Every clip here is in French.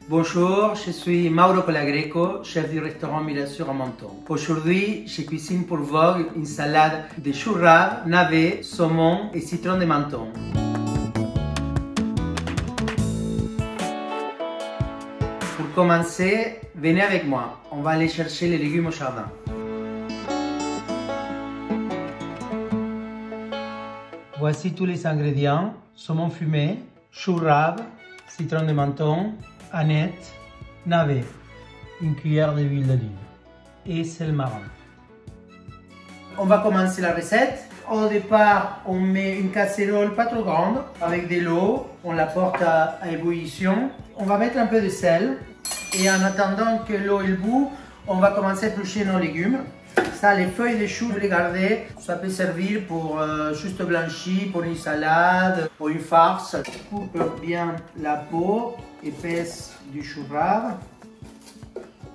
Bonjour, je suis Mauro Colagreco, chef du restaurant Milasur à Menton. Aujourd'hui, je cuisine pour vous une salade de choux raves, navets, saumon et citron de Menton. Pour commencer, venez avec moi. On va aller chercher les légumes au jardin. Voici tous les ingrédients: saumon fumé, choux raves, citron de Menton, aneth, navet, une cuillère d'huile d'olive et sel marin. On va commencer la recette. Au départ, on met une casserole pas trop grande avec de l'eau. On la porte à ébullition. On va mettre un peu de sel et en attendant que l'eau bout, on va commencer à éplucher nos légumes. Ça, les feuilles de choux, vous les gardez. Ça peut servir pour juste blanchir, pour une salade, pour une farce. On coupe bien la peau épaisse du chou rave.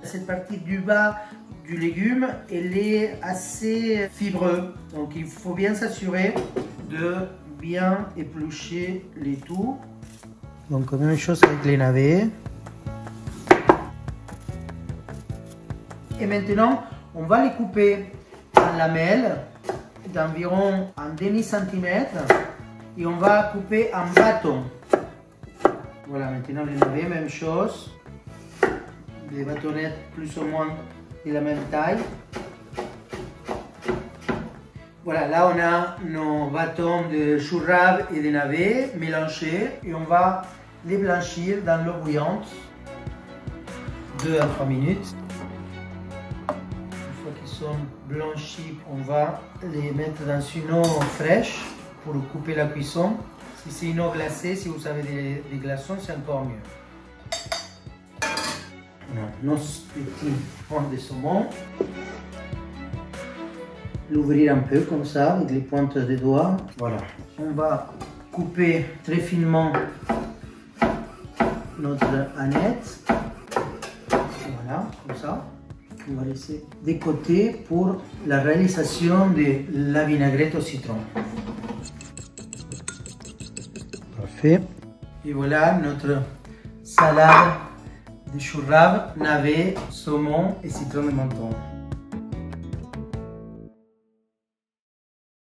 Cette partie du bas du légume, elle est assez fibreuse. Donc il faut bien s'assurer de bien éplucher les tout. Donc même chose avec les navets. Et maintenant, on va les couper en lamelles d'environ un demi-centimètre et on va couper en bâtons. Voilà, maintenant les navets, même chose. Des bâtonnettes plus ou moins de la même taille. Voilà, là on a nos bâtons de choux raves et de navets mélangés et on va les blanchir dans l'eau bouillante 2 à 3 minutes. Sont blanchis, on va les mettre dans une eau fraîche pour couper la cuisson. Si c'est une eau glacée, si vous avez des glaçons, c'est encore mieux. Nos petits points de saumon. L'ouvrir un peu comme ça avec les pointes des doigts. Voilà. On va couper très finement notre aneth. Voilà, comme ça. On va laisser de côté pour la réalisation de la vinaigrette au citron. Parfait. Et voilà notre salade de choux raves, navets, saumon et citron de Menton.